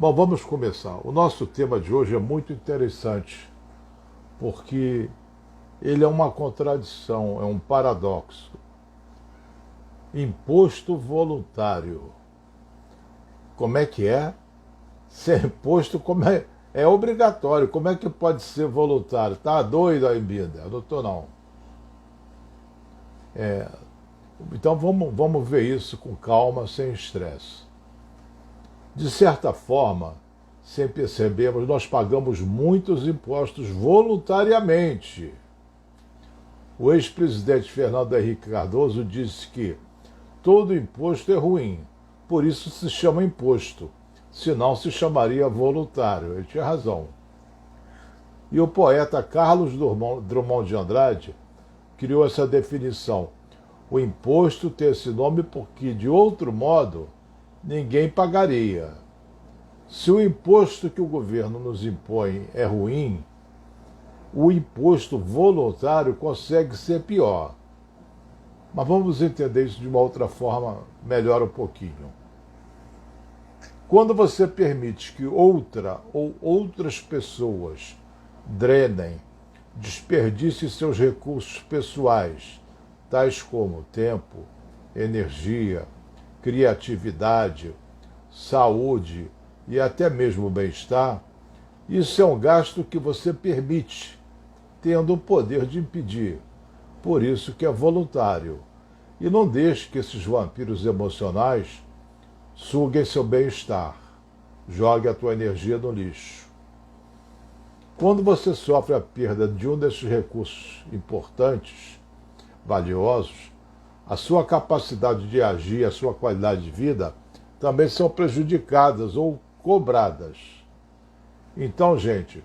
Bom, vamos começar. O nosso tema de hoje é muito interessante, porque ele é uma contradição, é um paradoxo. Imposto voluntário. Como é que é? Ser imposto é obrigatório. Como é que pode ser voluntário? Tá doido aí, Binda? Não estou, não. Então vamos ver isso com calma, sem estresse. De certa forma, sem percebermos, nós pagamos muitos impostos voluntariamente. O ex-presidente Fernando Henrique Cardoso disse que todo imposto é ruim, por isso se chama imposto, senão se chamaria voluntário. Ele tinha razão. E o poeta Carlos Drummond de Andrade criou essa definição. O imposto tem esse nome porque, de outro modo, ninguém pagaria. Se o imposto que o governo nos impõe é ruim, o imposto voluntário consegue ser pior. Mas vamos entender isso de uma outra forma, melhor um pouquinho. Quando você permite que outra ou outras pessoas drenem, desperdicem seus recursos pessoais, tais como tempo, energia, criatividade, saúde e até mesmo bem-estar, isso é um gasto que você permite, tendo o poder de impedir. Por isso que é voluntário. E não deixe que esses vampiros emocionais suguem seu bem-estar. Jogue a tua energia no lixo. Quando você sofre a perda de um desses recursos importantes, valiosos, a sua capacidade de agir, a sua qualidade de vida também são prejudicadas ou cobradas. Então, gente,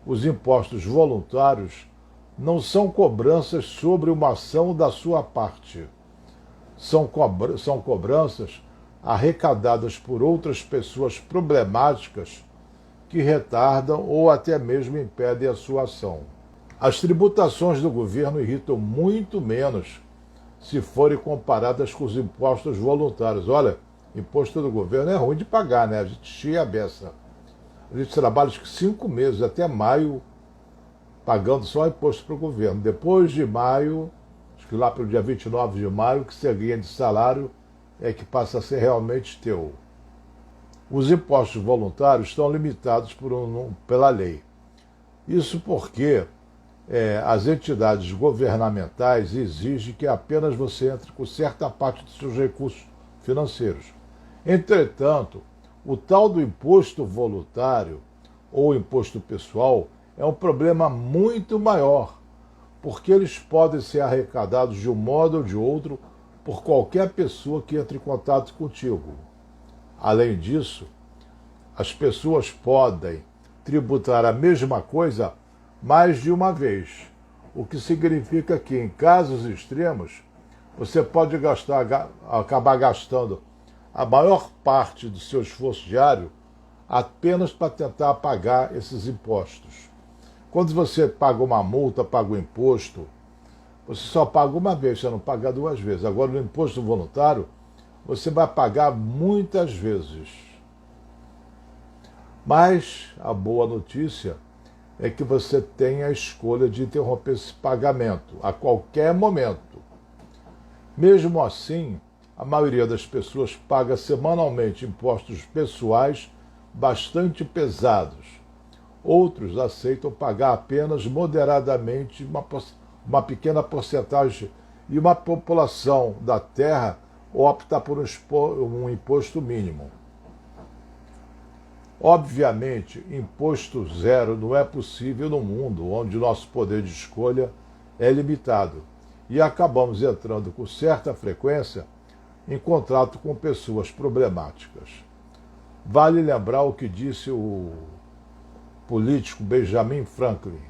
os impostos voluntários não são cobranças sobre uma ação da sua parte. São cobranças arrecadadas por outras pessoas problemáticas que retardam ou até mesmo impedem a sua ação. As tributações do governo irritam muito menos se forem comparadas com os impostos voluntários. Olha, imposto do governo é ruim de pagar, né? A gente chia a beça. A gente trabalha acho que 5 meses, até maio, pagando só imposto para o governo. Depois de maio, acho que lá para o dia 29 de maio, que você ganha de salário é que passa a ser realmente teu. Os impostos voluntários estão limitados pela lei. Isso porque as entidades governamentais exigem que apenas você entre com certa parte dos seus recursos financeiros. Entretanto, o tal do imposto voluntário ou imposto pessoal é um problema muito maior, porque eles podem ser arrecadados de um modo ou de outro por qualquer pessoa que entre em contato contigo. Além disso, as pessoas podem tributar a mesma coisa mais de uma vez, o que significa que, em casos extremos, você pode acabar gastando a maior parte do seu esforço diário apenas para tentar pagar esses impostos. Quando você paga uma multa, paga um imposto, você só paga uma vez, você não paga 2 vezes. Agora, no imposto voluntário, você vai pagar muitas vezes. Mas a boa notícia é que você tem a escolha de interromper esse pagamento a qualquer momento. Mesmo assim, a maioria das pessoas paga semanalmente impostos pessoais bastante pesados. Outros aceitam pagar apenas moderadamente uma pequena porcentagem e uma população da terra opta por um imposto mínimo. Obviamente, imposto zero não é possível no mundo onde nosso poder de escolha é limitado e acabamos entrando com certa frequência em contato com pessoas problemáticas. Vale lembrar o que disse o político Benjamin Franklin.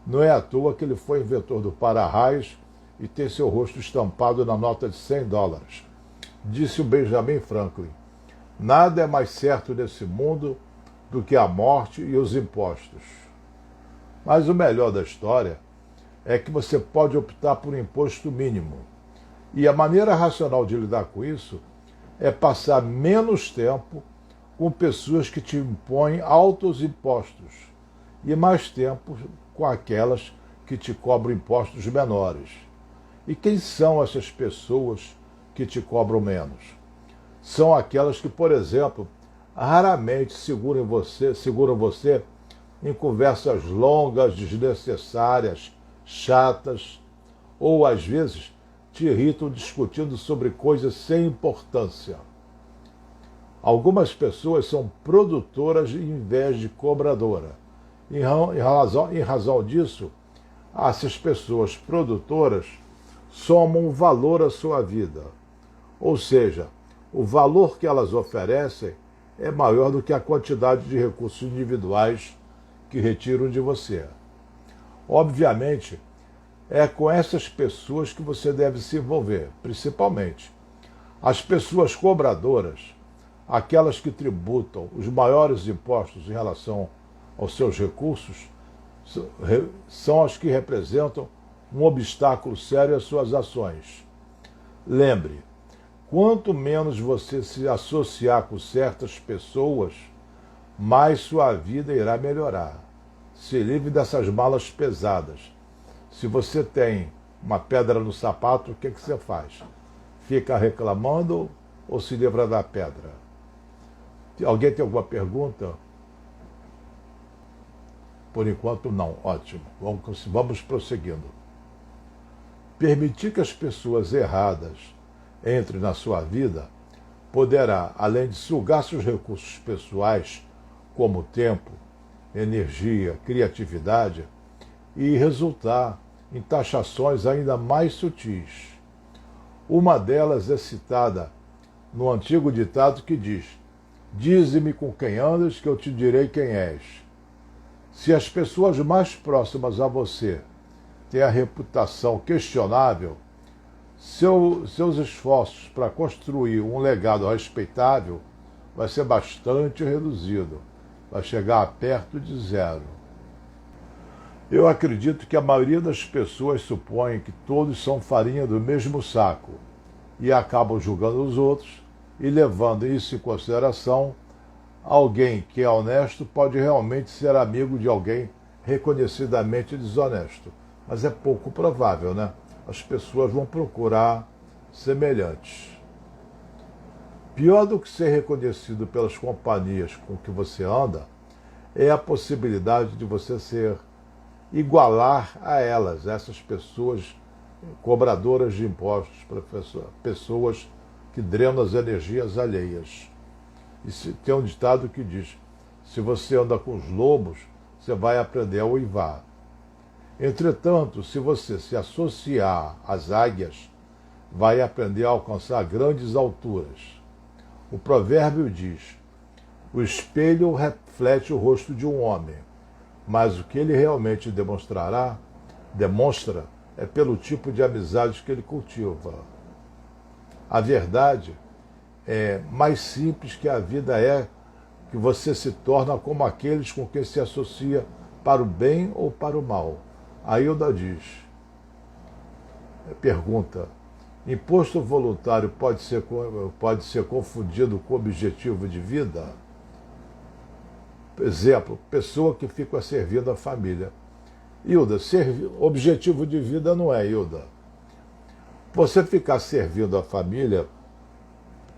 Não é à toa que ele foi inventor do para-raios e tem seu rosto estampado na nota de $100. Disse o Benjamin Franklin: nada é mais certo nesse mundo do que a morte e os impostos. Mas o melhor da história é que você pode optar por um imposto mínimo. E a maneira racional de lidar com isso é passar menos tempo com pessoas que te impõem altos impostos e mais tempo com aquelas que te cobram impostos menores. E quem são essas pessoas que te cobram menos? São aquelas que, por exemplo, raramente seguram você em conversas longas, desnecessárias, chatas, ou às vezes te irritam discutindo sobre coisas sem importância. Algumas pessoas são produtoras em vez de cobradora. Em razão disso, essas pessoas produtoras somam valor à sua vida. Ou seja, o valor que elas oferecem é maior do que a quantidade de recursos individuais que retiram de você. Obviamente, é com essas pessoas que você deve se envolver, principalmente. As pessoas cobradoras, aquelas que tributam os maiores impostos em relação aos seus recursos, são as que representam um obstáculo sério às suas ações. Lembre, quanto menos você se associar com certas pessoas, mais sua vida irá melhorar. Se livre dessas malas pesadas. Se você tem uma pedra no sapato, o que você faz? Fica reclamando ou se livra da pedra? Alguém tem alguma pergunta? Por enquanto, não. Ótimo. Vamos prosseguindo. Permitir que as pessoas erradas entrem na sua vida poderá, além de sugar seus recursos pessoais, como tempo, energia, criatividade, e resultar em taxações ainda mais sutis. Uma delas é citada no antigo ditado que diz: "Dize-me com quem andas, que eu te direi quem és." Se as pessoas mais próximas a você têm a reputação questionável, seus esforços para construir um legado respeitável vai ser bastante reduzido, vai chegar perto de zero. Eu acredito que a maioria das pessoas supõe que todos são farinha do mesmo saco e acabam julgando os outros e levando isso em consideração. Alguém que é honesto pode realmente ser amigo de alguém reconhecidamente desonesto, mas é pouco provável, né? As pessoas vão procurar semelhantes. Pior do que ser reconhecido pelas companhias com que você anda é a possibilidade de você ser igualar a elas, essas pessoas cobradoras de impostos, pessoas que drenam as energias alheias. E tem um ditado que diz: se você anda com os lobos, você vai aprender a uivar. Entretanto, se você se associar às águias, vai aprender a alcançar grandes alturas. O provérbio diz: o espelho reflete o rosto de um homem, mas o que ele realmente demonstra é pelo tipo de amizade que ele cultiva. A verdade é mais simples que a vida é que você se torna como aqueles com quem se associa para o bem ou para o mal. A Hilda pergunta: imposto voluntário pode ser confundido com objetivo de vida? Exemplo, pessoa que fica servindo a família. Hilda, objetivo de vida não é, Hilda. Você ficar servindo a família,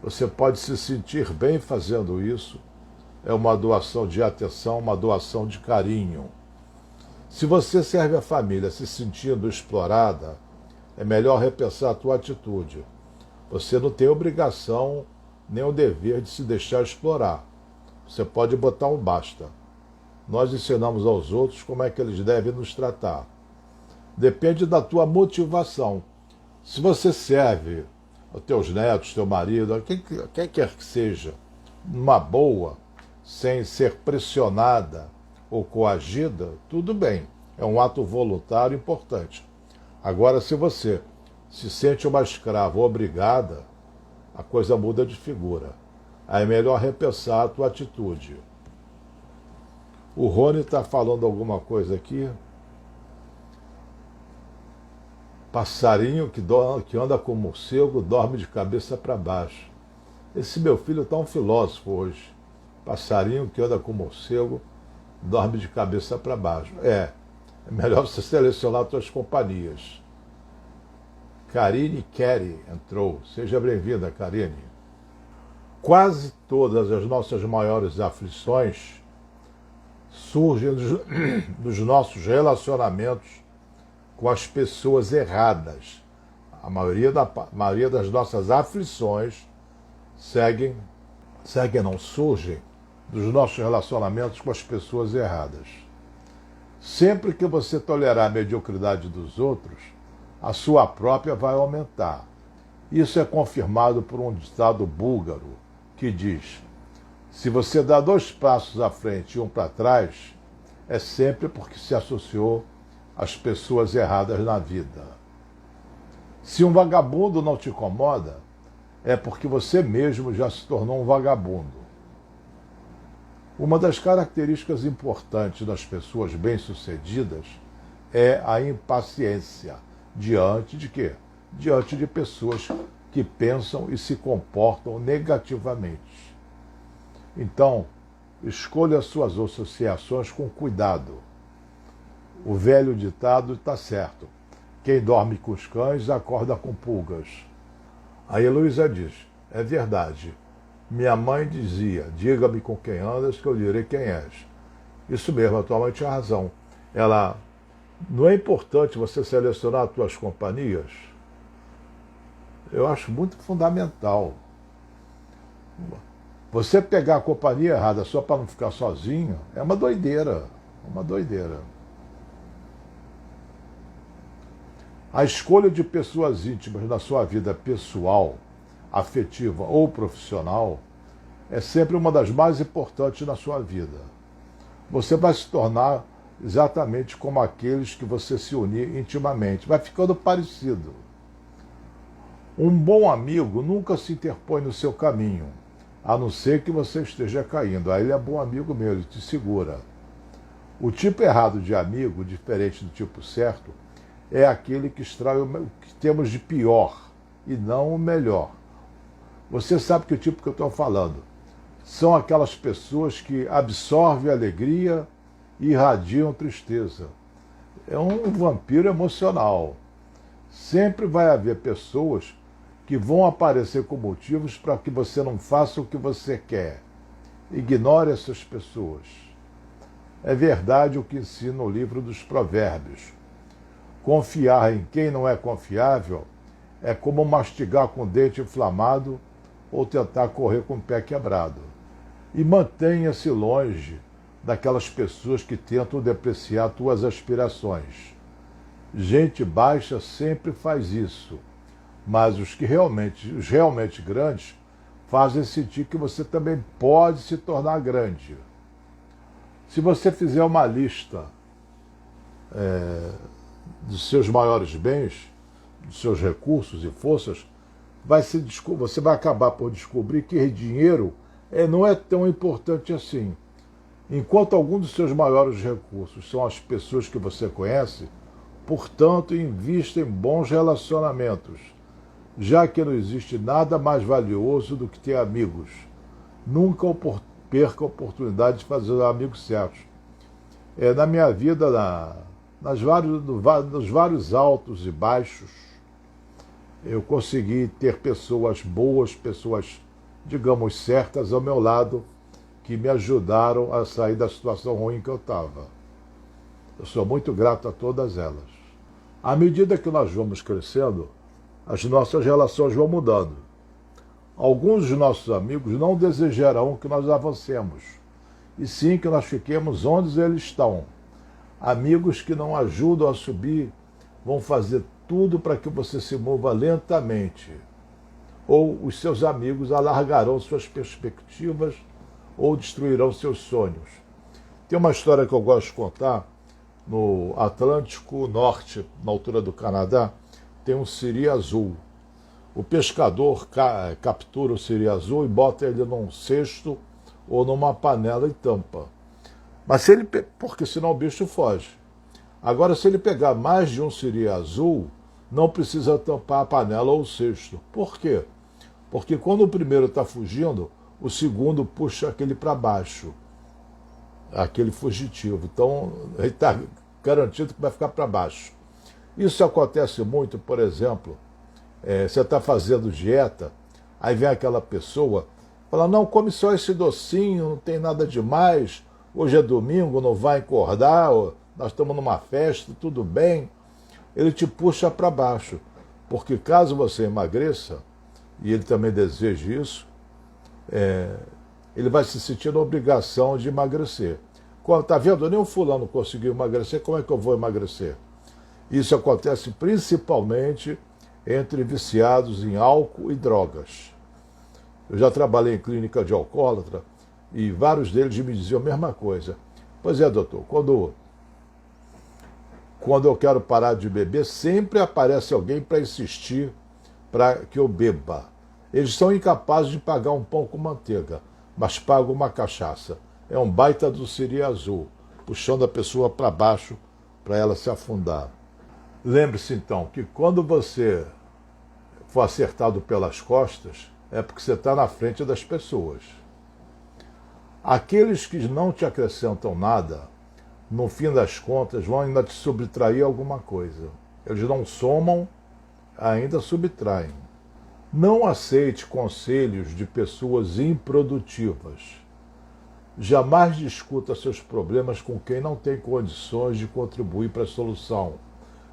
você pode se sentir bem fazendo isso. É uma doação de atenção, uma doação de carinho. Se você serve a família se sentindo explorada, é melhor repensar a tua atitude. Você não tem obrigação nem o dever de se deixar explorar. Você pode botar um basta. Nós ensinamos aos outros como é que eles devem nos tratar. Depende da tua motivação. Se você serve aos teus netos, teu marido, quem quer que seja, numa boa, sem ser pressionada ou coagida, tudo bem. É um ato voluntário importante. Agora, se você se sente uma escrava obrigada, a coisa muda de figura. Aí é melhor repensar a tua atitude. O Rony está falando alguma coisa aqui. Passarinho que anda com morcego dorme de cabeça para baixo. Esse meu filho está um filósofo hoje. Passarinho que anda com morcego dorme de cabeça para baixo. É melhor você selecionar suas companhias. Karine Kerry entrou. Seja bem-vinda, Karine. Quase todas as nossas maiores aflições surgem dos nossos relacionamentos com as pessoas erradas. A maioria das nossas aflições surgem dos nossos relacionamentos com as pessoas erradas. Sempre que você tolerar a mediocridade dos outros, a sua própria vai aumentar. Isso é confirmado por um ditado búlgaro que diz: se você dá 2 passos à frente e 1 para trás, é sempre porque se associou às pessoas erradas na vida. Se um vagabundo não te incomoda, é porque você mesmo já se tornou um vagabundo. Uma das características importantes das pessoas bem-sucedidas é a impaciência. Diante de quê? Diante de pessoas que pensam e se comportam negativamente. Então, escolha suas associações com cuidado. O velho ditado está certo. Quem dorme com os cães acorda com pulgas. A Heloísa diz: é verdade. Minha mãe dizia: diga-me com quem andas que eu direi quem és. Isso mesmo, a tua mãe tinha razão. Não é importante você selecionar as tuas companhias? Eu acho muito fundamental. Você pegar a companhia errada só para não ficar sozinho é uma doideira. Uma doideira. A escolha de pessoas íntimas na sua vida pessoal, afetiva ou profissional é sempre uma das mais importantes na sua vida. Você vai se tornar exatamente como aqueles que você se unir intimamente. Vai ficando parecido. Um bom amigo nunca se interpõe no seu caminho, a não ser que você esteja caindo. Aí ele é bom amigo meu, ele te segura. O tipo errado de amigo, diferente do tipo certo, é aquele que extrai o que temos de pior e não o melhor. Você sabe que o tipo que eu estou falando são aquelas pessoas que absorvem alegria e irradiam tristeza. É um vampiro emocional. Sempre vai haver pessoas que vão aparecer com motivos para que você não faça o que você quer. Ignore essas pessoas. É verdade o que ensina o livro dos Provérbios. Confiar em quem não é confiável é como mastigar com o dente inflamado ou tentar correr com o pé quebrado. E mantenha-se longe daquelas pessoas que tentam depreciar tuas aspirações. Gente baixa sempre faz isso, mas os realmente grandes fazem sentir que você também pode se tornar grande. Se você fizer uma lista dos seus maiores bens, dos seus recursos e forças, você vai acabar por descobrir que dinheiro não é tão importante assim. Enquanto alguns dos seus maiores recursos são as pessoas que você conhece, portanto, invista em bons relacionamentos, já que não existe nada mais valioso do que ter amigos. Nunca perca a oportunidade de fazer amigos certos. Na minha vida, nos vários altos e baixos, eu consegui ter pessoas boas, pessoas, digamos, certas ao meu lado, que me ajudaram a sair da situação ruim que eu estava. Eu sou muito grato a todas elas. À medida que nós vamos crescendo, as nossas relações vão mudando. Alguns dos nossos amigos não desejarão que nós avancemos, e sim que nós fiquemos onde eles estão. Amigos que não ajudam a subir vão fazer tudo para que você se mova lentamente. Ou os seus amigos alargarão suas perspectivas ou destruirão seus sonhos. Tem uma história que eu gosto de contar. No Atlântico Norte, na altura do Canadá, tem um siri azul. O pescador captura o siri azul e bota ele num cesto ou numa panela e tampa. Mas porque senão o bicho foge. Agora, se ele pegar mais de um siri azul, não precisa tampar a panela ou o cesto. Por quê? Porque quando o primeiro está fugindo, o segundo puxa aquele para baixo, aquele fugitivo. Então, ele está garantido que vai ficar para baixo. Isso acontece muito, por exemplo, você está fazendo dieta, aí vem aquela pessoa, fala, não, come só esse docinho, não tem nada demais, hoje é domingo, não vai engordar, nós estamos numa festa, tudo bem. Ele te puxa para baixo, porque caso você emagreça, e ele também deseja isso, ele vai se sentir na obrigação de emagrecer. Está vendo? Nem o fulano conseguiu emagrecer, como é que eu vou emagrecer? Isso acontece principalmente entre viciados em álcool e drogas. Eu já trabalhei em clínica de alcoólatra e vários deles me diziam a mesma coisa. Pois é, doutor, quando eu quero parar de beber, sempre aparece alguém para insistir para que eu beba. Eles são incapazes de pagar um pão com manteiga, mas pagam uma cachaça. É um baita do siri azul, puxando a pessoa para baixo para ela se afundar. Lembre-se então que quando você for acertado pelas costas, é porque você está na frente das pessoas. Aqueles que não te acrescentam nada, no fim das contas, vão ainda te subtrair alguma coisa. Eles não somam, ainda subtraem. Não aceite conselhos de pessoas improdutivas. Jamais discuta seus problemas com quem não tem condições de contribuir para a solução,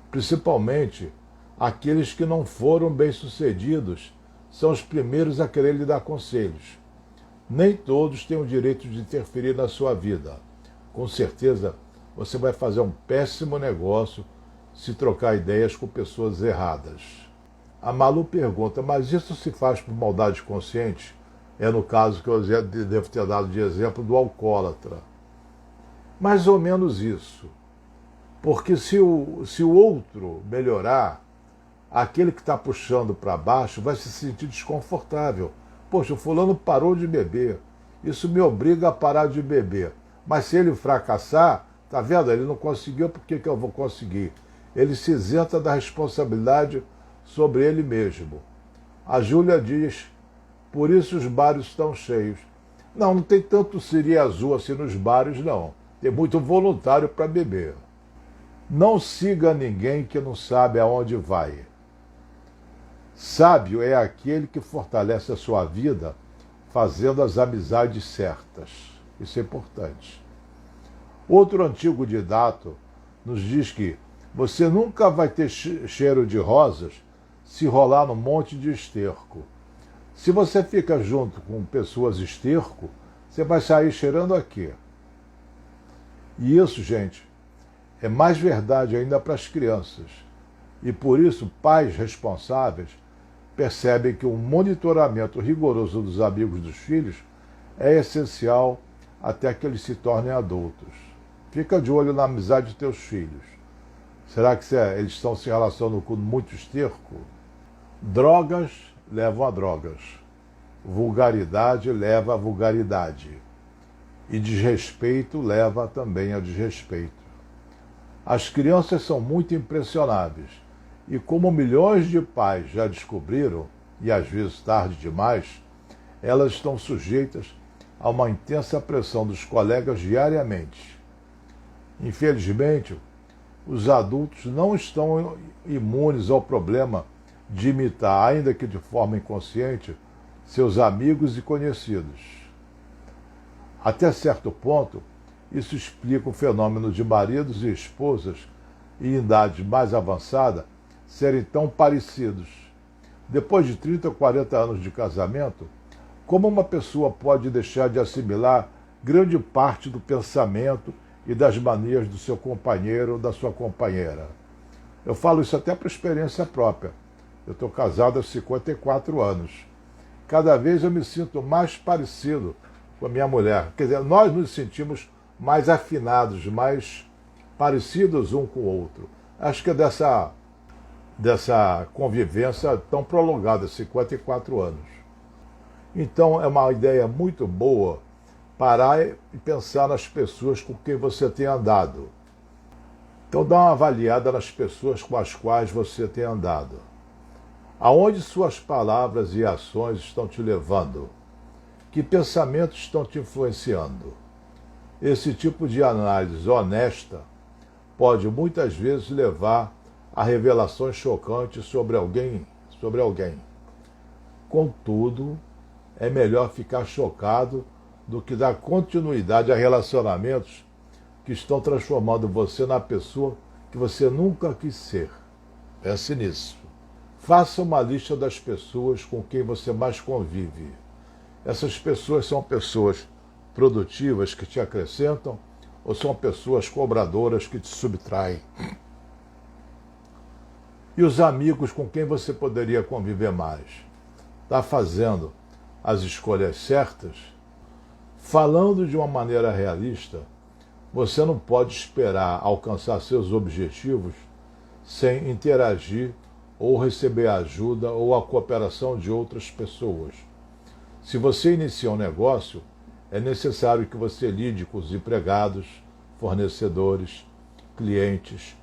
principalmente aqueles que não foram bem-sucedidos são os primeiros a querer lhe dar conselhos. Nem todos têm o direito de interferir na sua vida. Com certeza, você vai fazer um péssimo negócio se trocar ideias com pessoas erradas. A Malu pergunta, mas isso se faz por maldade consciente? É no caso que eu devo ter dado de exemplo do alcoólatra. Mais ou menos isso. Porque se o outro melhorar, aquele que está puxando para baixo vai se sentir desconfortável. Poxa, o fulano parou de beber. Isso me obriga a parar de beber. Mas se ele fracassar, tá vendo? Ele não conseguiu, por que eu vou conseguir? Ele se isenta da responsabilidade sobre ele mesmo. A Júlia diz, por isso os bares estão cheios. Não tem tanto siri azul assim nos bares, não. Tem muito voluntário para beber. Não siga ninguém que não sabe aonde vai. Sábio é aquele que fortalece a sua vida fazendo as amizades certas. Isso é importante. Outro antigo didato nos diz que você nunca vai ter cheiro de rosas se rolar num monte de esterco. Se você fica junto com pessoas esterco, você vai sair cheirando a quê? E isso, gente, é mais verdade ainda para as crianças. E por isso, pais responsáveis percebem que um monitoramento rigoroso dos amigos dos filhos é essencial até que eles se tornem adultos. Fica de olho na amizade de teus filhos. Será que eles estão se relacionando com muito esterco? Drogas levam a drogas. Vulgaridade leva a vulgaridade. E desrespeito leva também a desrespeito. As crianças são muito impressionáveis. E como milhões de pais já descobriram, e às vezes tarde demais, elas estão sujeitas a uma intensa pressão dos colegas diariamente. Infelizmente, os adultos não estão imunes ao problema de imitar, ainda que de forma inconsciente, seus amigos e conhecidos. Até certo ponto, isso explica o fenômeno de maridos e esposas em idade mais avançada serem tão parecidos. Depois de 30 ou 40 anos de casamento, como uma pessoa pode deixar de assimilar grande parte do pensamento e das manias do seu companheiro ou da sua companheira? Eu falo isso até por experiência própria. Eu estou casado há 54 anos. Cada vez eu me sinto mais parecido com a minha mulher. Quer dizer, nós nos sentimos mais afinados, mais parecidos um com o outro. Acho que é dessa convivência tão prolongada, 54 anos. Então é uma ideia muito boa parar e pensar nas pessoas com quem você tem andado. Então dá uma avaliada nas pessoas com as quais você tem andado. Aonde suas palavras e ações estão te levando? Que pensamentos estão te influenciando? Esse tipo de análise honesta pode muitas vezes levar a revelações chocantes sobre alguém. Contudo, é melhor ficar chocado do que dar continuidade a relacionamentos que estão transformando você na pessoa que você nunca quis ser. Pense nisso. Faça uma lista das pessoas com quem você mais convive. Essas pessoas são pessoas produtivas que te acrescentam ou são pessoas cobradoras que te subtraem? E os amigos com quem você poderia conviver mais? Está fazendo as escolhas certas? Falando de uma maneira realista, você não pode esperar alcançar seus objetivos sem interagir ou receber ajuda ou a cooperação de outras pessoas. Se você inicia um negócio, é necessário que você lide com os empregados, fornecedores, clientes,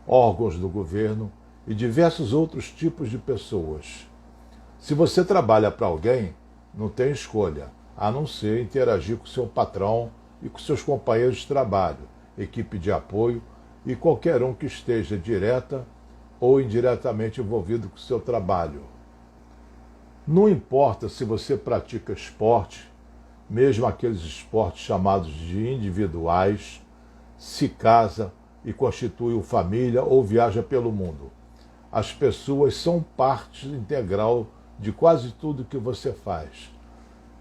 órgãos do governo e diversos outros tipos de pessoas. Se você trabalha para alguém, não tem escolha, a não ser interagir com seu patrão e com seus companheiros de trabalho, equipe de apoio e qualquer um que esteja direta ou indiretamente envolvido com o seu trabalho. Não importa se você pratica esporte, mesmo aqueles esportes chamados de individuais, se casa e constitui uma família ou viaja pelo mundo. As pessoas são parte integral de quase tudo que você faz.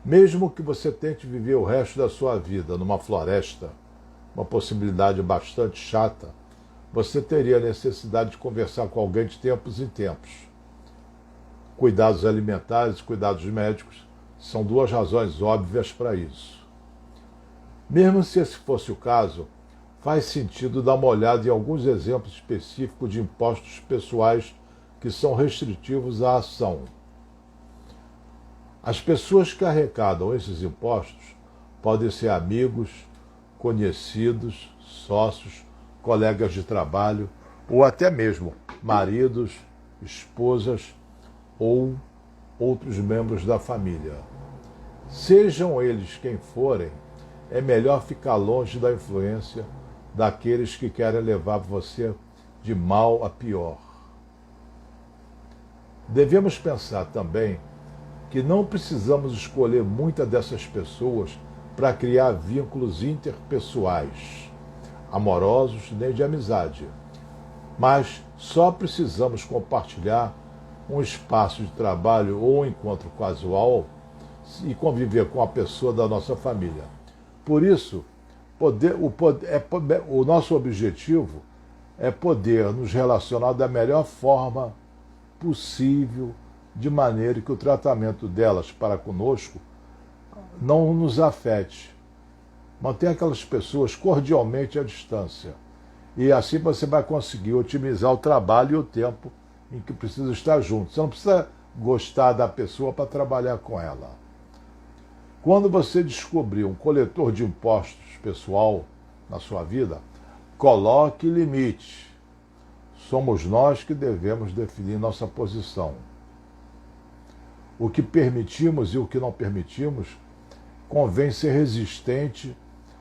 Mesmo que você tente viver o resto da sua vida numa floresta, uma possibilidade bastante chata, você teria a necessidade de conversar com alguém de tempos em tempos. Cuidados alimentares e cuidados médicos são duas razões óbvias para isso. Mesmo se esse fosse o caso, faz sentido dar uma olhada em alguns exemplos específicos de impostos pessoais que são restritivos à ação. As pessoas que arrecadam esses impostos podem ser amigos, conhecidos, sócios, colegas de trabalho ou até mesmo maridos, esposas ou outros membros da família. Sejam eles quem forem, é melhor ficar longe da influência daqueles que querem levar você de mal a pior. Devemos pensar também que não precisamos escolher muitas dessas pessoas para criar vínculos interpessoais, amorosos nem de amizade, mas só precisamos compartilhar um espaço de trabalho ou um encontro casual e conviver com a pessoa da nossa família. Por isso, o nosso objetivo é poder nos relacionar da melhor forma possível, de maneira que o tratamento delas para conosco não nos afete. Mantenha aquelas pessoas cordialmente à distância. E assim você vai conseguir otimizar o trabalho e o tempo em que precisa estar junto. Você não precisa gostar da pessoa para trabalhar com ela. Quando você descobrir um coletor de impostos pessoal na sua vida, coloque limite. Somos nós que devemos definir nossa posição. O que permitimos e o que não permitimos, convém ser resistente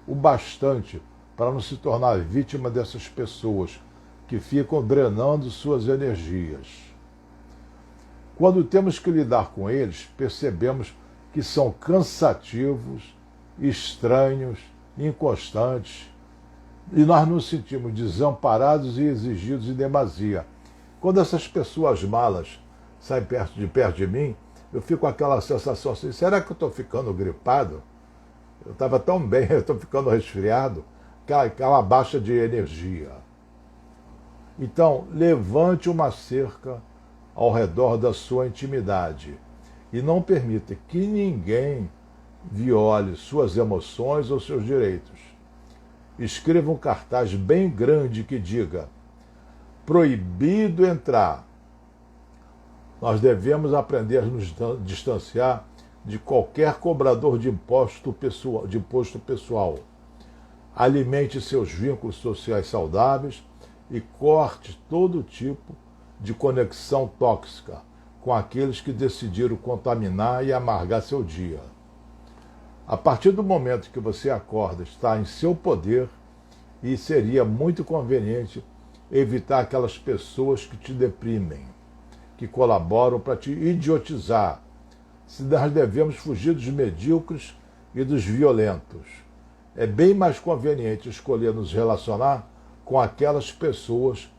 o bastante para não se tornar vítima dessas pessoas que ficam drenando suas energias. Quando temos que lidar com eles, percebemos que são cansativos, estranhos, inconstantes, e nós nos sentimos desamparados e exigidos em demasia. Quando essas pessoas malas saem perto de mim, eu fico com aquela sensação assim, será que eu estou ficando gripado? Eu estava tão bem, eu estou ficando resfriado, aquela baixa de energia. Então, levante uma cerca ao redor da sua intimidade e não permita que ninguém viole suas emoções ou seus direitos. Escreva um cartaz bem grande que diga: proibido entrar. Nós devemos aprender a nos distanciar de qualquer cobrador de imposto pessoal. Alimente seus vínculos sociais saudáveis e corte todo tipo de conexão tóxica com aqueles que decidiram contaminar e amargar seu dia. A partir do momento que você acorda, está em seu poder e seria muito conveniente evitar aquelas pessoas que te deprimem, que colaboram para te idiotizar. Se nós devemos fugir dos medíocres e dos violentos. É bem mais conveniente escolher nos relacionar com aquelas pessoas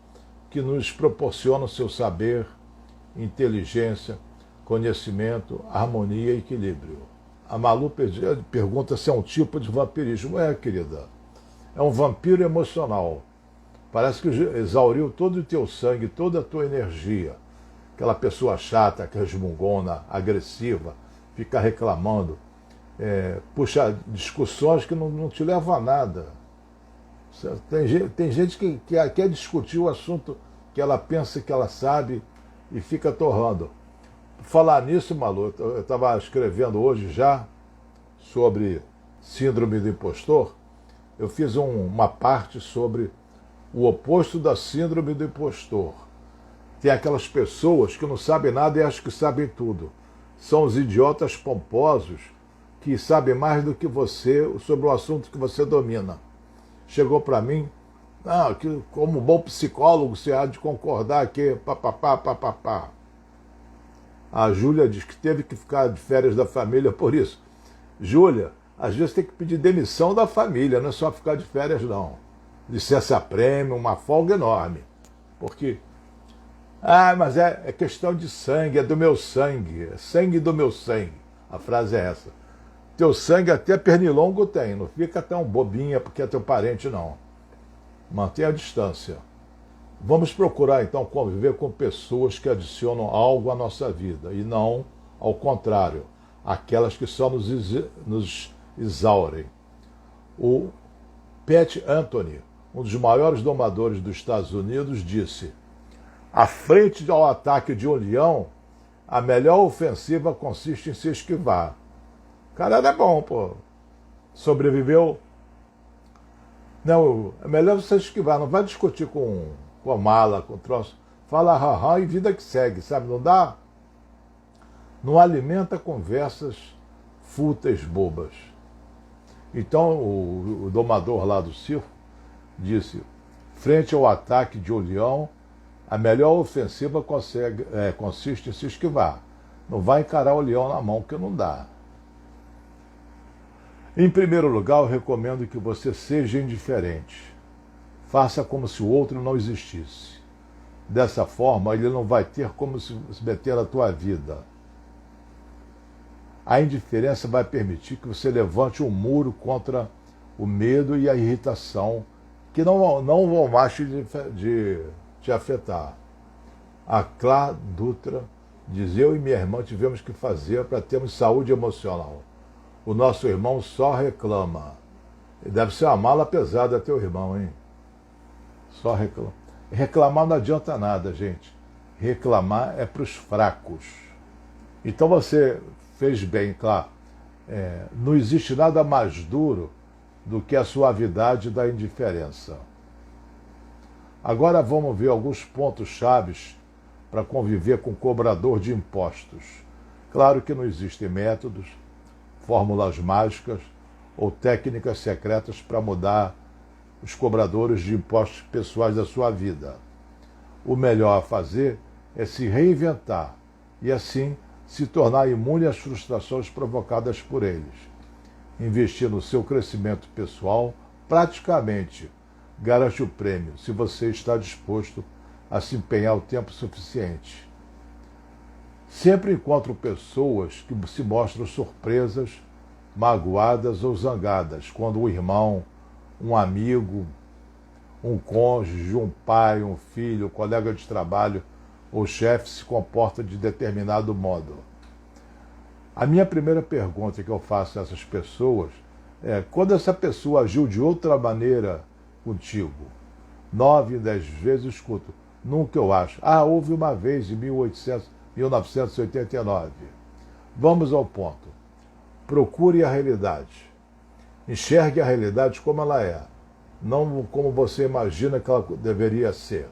que nos proporcionam seu saber, inteligência, conhecimento, harmonia e equilíbrio. A Malu pergunta se é um tipo de vampirismo. É, querida, é um vampiro emocional. Parece que exauriu todo o teu sangue, toda a tua energia. Aquela pessoa chata, resmungona, agressiva, fica reclamando, puxa discussões que não te levam a nada. Tem gente que quer discutir o assunto que ela pensa que ela sabe e fica torrando. Falar nisso, Malu, eu estava escrevendo hoje já sobre síndrome do impostor. Eu fiz uma parte sobre o oposto da síndrome do impostor. Tem aquelas pessoas que não sabem nada e acham que sabem tudo. São os idiotas pomposos que sabem mais do que você sobre o assunto que você domina. Chegou para mim, que como bom psicólogo você há de concordar que papapá. A Júlia diz que teve que ficar de férias da família por isso. Júlia, às vezes tem que pedir demissão da família, não é só ficar de férias não. Licença-prêmio, uma folga enorme. Porque, mas é questão de sangue, é do meu sangue, é sangue do meu sangue. A frase é essa. Teu sangue até pernilongo tem, não fica tão bobinha porque é teu parente não. Mantenha a distância. Vamos procurar então conviver com pessoas que adicionam algo à nossa vida e não, ao contrário, aquelas que só nos exaurem. O Pat Anthony, um dos maiores domadores dos Estados Unidos, disse: à frente ao ataque de um leão, a melhor ofensiva consiste em se esquivar. O cara é bom, pô. Sobreviveu. Não, é melhor você esquivar, não vai discutir com a mala, com o troço. Fala haha e vida que segue, sabe? Não dá? Não alimenta conversas fúteis, bobas. Então o domador lá do circo disse: frente ao ataque de um leão, a melhor ofensiva consiste em se esquivar. Não vai encarar o leão na mão, que não dá. Em primeiro lugar, eu recomendo que você seja indiferente. Faça como se o outro não existisse. Dessa forma, ele não vai ter como se meter na tua vida. A indiferença vai permitir que você levante um muro contra o medo e a irritação, que não vão mais te afetar. A Clá Dutra diz: eu e minha irmã tivemos que fazer para termos saúde emocional. O nosso irmão só reclama. Deve ser uma mala pesada teu irmão, hein? Só reclama. Reclamar não adianta nada, gente. Reclamar é para os fracos. Então você fez bem, claro. Não existe nada mais duro do que a suavidade da indiferença. Agora vamos ver alguns pontos chaves para conviver com o cobrador de impostos. Claro que não existem métodos, fórmulas mágicas ou técnicas secretas para mudar os cobradores de impostos pessoais da sua vida. O melhor a fazer é se reinventar e, assim, se tornar imune às frustrações provocadas por eles. Investir no seu crescimento pessoal praticamente garante o prêmio, se você está disposto a se empenhar o tempo suficiente. Sempre encontro pessoas que se mostram surpresas, magoadas ou zangadas quando um irmão, um amigo, um cônjuge, um pai, um filho, um colega de trabalho ou chefe se comporta de determinado modo. A minha primeira pergunta que eu faço a essas pessoas é: quando essa pessoa agiu de outra maneira contigo? 9 em 10 vezes eu escuto: nunca, eu acho. Houve uma vez em 1989. Vamos ao ponto. Procure a realidade. Enxergue a realidade como ela é, não como você imagina que ela deveria ser.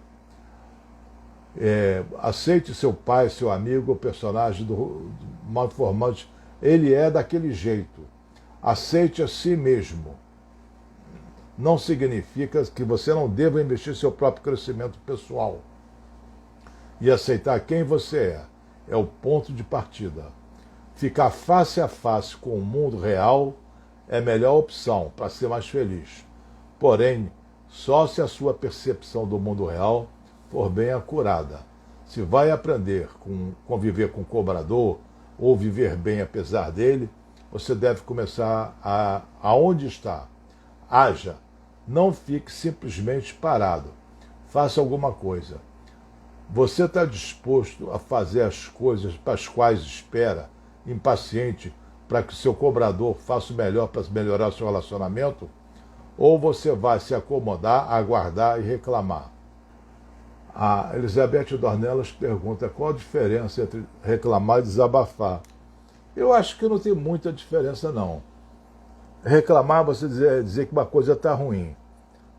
Aceite seu pai, seu amigo, o personagem do mal informante. Ele é daquele jeito. Aceite a si mesmo. Não significa que você não deva investir seu próprio crescimento pessoal. E aceitar quem você é o ponto de partida. Ficar face a face com o mundo real é a melhor opção para ser mais feliz. Porém, só se a sua percepção do mundo real for bem acurada. Se vai aprender a conviver com o cobrador ou viver bem apesar dele, você deve começar aonde está. Haja. Não fique simplesmente parado. Faça alguma coisa. Você está disposto a fazer as coisas para as quais espera, impaciente, para que o seu cobrador faça o melhor para melhorar o seu relacionamento? Ou você vai se acomodar, aguardar e reclamar? A Elizabeth Dornelas pergunta qual a diferença entre reclamar e desabafar. Eu acho que não tem muita diferença, não. Reclamar é você dizer que uma coisa está ruim.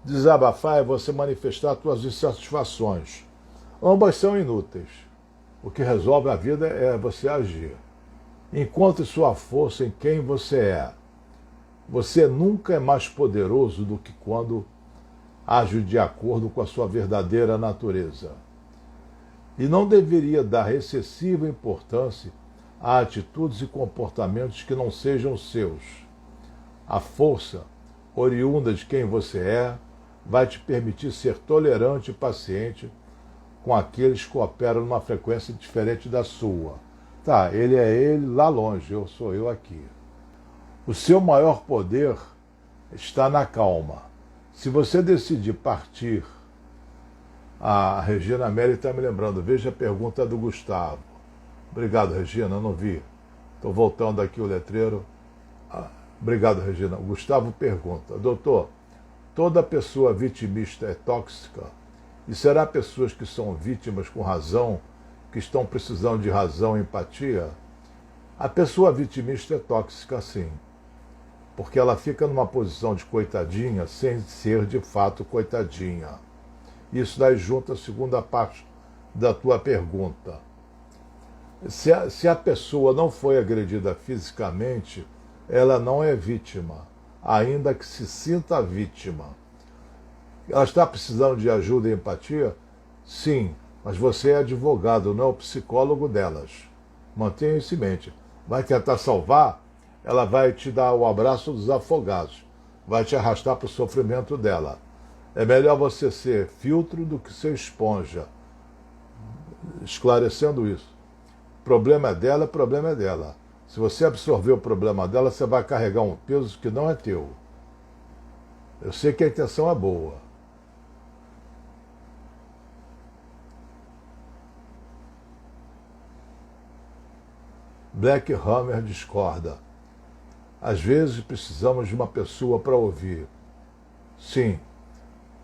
Desabafar é você manifestar suas insatisfações. Ambas são inúteis. O que resolve a vida é você agir. Encontre sua força em quem você é. Você nunca é mais poderoso do que quando age de acordo com a sua verdadeira natureza. E não deveria dar excessiva importância a atitudes e comportamentos que não sejam seus. A força, oriunda de quem você vai te permitir ser tolerante e paciente com aqueles que operam numa frequência diferente da sua. Tá, ele é ele lá longe, eu sou eu aqui. O seu maior poder está na calma. Se você decidir partir, a Regina Melli está me lembrando, veja a pergunta do Gustavo. Obrigado, Regina, não vi. Estou voltando aqui o letreiro. Obrigado, Regina. O Gustavo pergunta, doutor, toda pessoa vitimista é tóxica? E será pessoas que são vítimas com razão, que estão precisando de razão e empatia? A pessoa vitimista é tóxica, sim. Porque ela fica numa posição de coitadinha sem ser de fato coitadinha. Isso daí junta a segunda parte da tua pergunta. Se a pessoa não foi agredida fisicamente, ela não é vítima, ainda que se sinta vítima. Ela está precisando de ajuda e empatia? Sim, mas você é advogado, não é o psicólogo delas. Mantenha isso em mente. Vai tentar salvar? Ela vai te dar o abraço dos afogados, vai te arrastar para o sofrimento dela. É melhor você ser filtro do que ser esponja. Esclarecendo isso. Problema é dela, problema é dela. Se você absorver o problema dela, você vai carregar um peso que não é teu. Eu sei que a intenção é boa. Black Hammer discorda. Às vezes precisamos de uma pessoa para ouvir. Sim,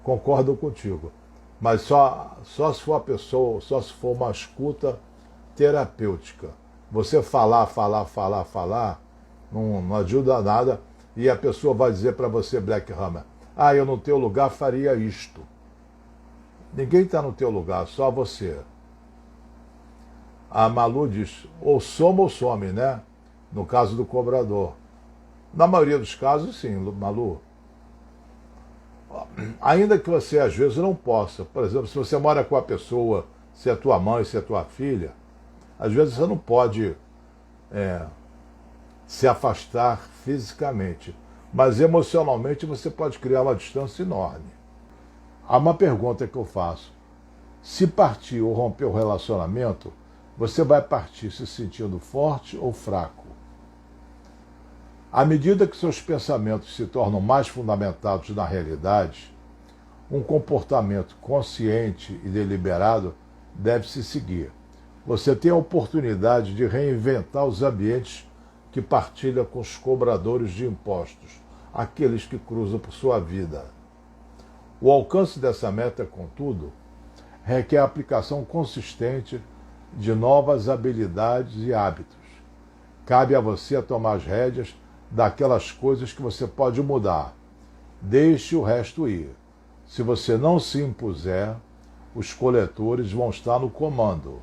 concordo contigo. Mas só se for a pessoa, só se for uma escuta terapêutica. Você falar, não ajuda a nada, e a pessoa vai dizer para você, Black Hammer, eu no teu lugar faria isto. Ninguém está no teu lugar, só você. A Malu diz, ou soma ou some, né? No caso do cobrador. Na maioria dos casos, sim, Malu. Ainda que você, às vezes, não possa. Por exemplo, se você mora com a pessoa, se é tua mãe, se é tua filha, às vezes você não pode se afastar fisicamente. Mas emocionalmente você pode criar uma distância enorme. Há uma pergunta que eu faço. Se partir ou romper o relacionamento, você vai partir se sentindo forte ou fraco? À medida que seus pensamentos se tornam mais fundamentados na realidade, um comportamento consciente e deliberado deve se seguir. Você tem a oportunidade de reinventar os ambientes que partilha com os cobradores de impostos, aqueles que cruzam por sua vida. O alcance dessa meta, contudo, requer a aplicação consistente de novas habilidades e hábitos. Cabe a você tomar as rédeas daquelas coisas que você pode mudar. Deixe o resto ir. Se você não se impuser, os coletores vão estar no comando,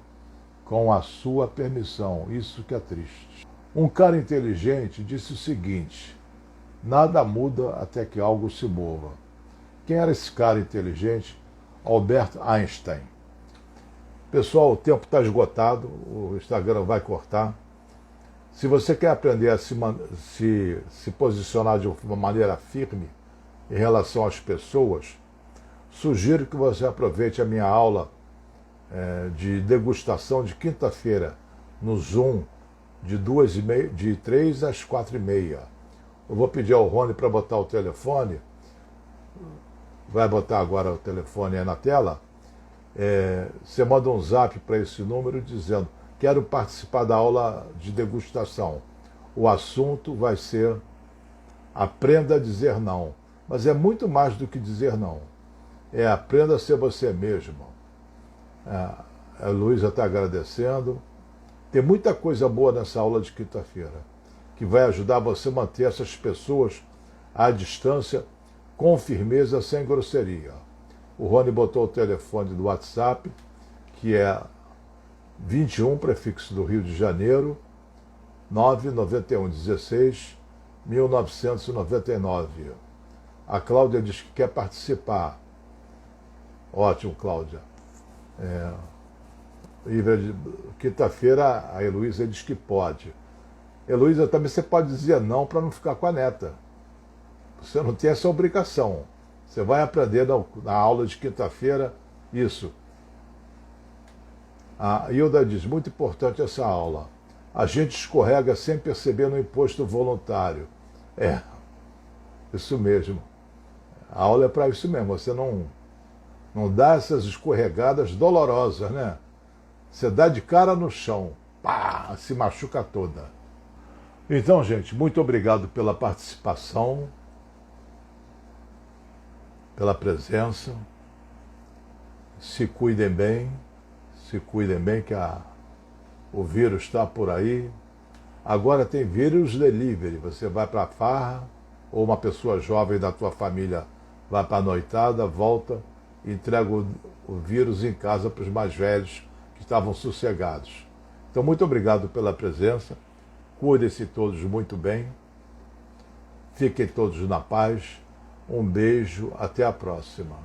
com a sua permissão. Isso que é triste. Um cara inteligente disse o seguinte, Nada muda até que algo se mova. Quem era esse cara inteligente? Albert Einstein. Pessoal, o tempo está esgotado, o Instagram vai cortar. Se você quer aprender a se posicionar de uma maneira firme em relação às pessoas, sugiro que você aproveite a minha aula de degustação de quinta-feira no Zoom, de 3 às 4h30. Eu vou pedir ao Rony para botar o telefone. Vai botar agora o telefone aí na tela. Você manda um zap para esse número dizendo: quero participar da aula de degustação. O assunto vai ser aprenda a dizer não. Mas é muito mais do que dizer não. Aprenda a ser você mesmo. A Luísa está agradecendo. Tem muita coisa boa nessa aula de quinta-feira, que vai ajudar você a manter essas pessoas à distância, com firmeza, sem grosseria. O Rony botou o telefone do WhatsApp, que é 21, prefixo do Rio de Janeiro, 991 16 1999. A Cláudia diz que quer participar. Ótimo, Cláudia. Quinta-feira a Heloísa diz que pode. Heloísa, também você pode dizer não para não ficar com a neta. Você não tem essa obrigação. Você vai aprender na aula de quinta-feira isso. A Hilda diz: muito importante essa aula. A gente escorrega sem perceber no imposto voluntário. Isso mesmo. A aula é para isso mesmo. Você não dá essas escorregadas dolorosas, né? Você dá de cara no chão. Pá, se machuca toda. Então, gente, muito obrigado pela participação, pela presença. Se cuidem bem que o vírus está por aí. Agora tem vírus delivery. Você vai para a farra, ou uma pessoa jovem da tua família vai para a noitada, volta e entrega o vírus em casa para os mais velhos que estavam sossegados. Então, muito obrigado pela presença. Cuidem-se todos muito bem. Fiquem todos na paz. Um beijo. Até a próxima.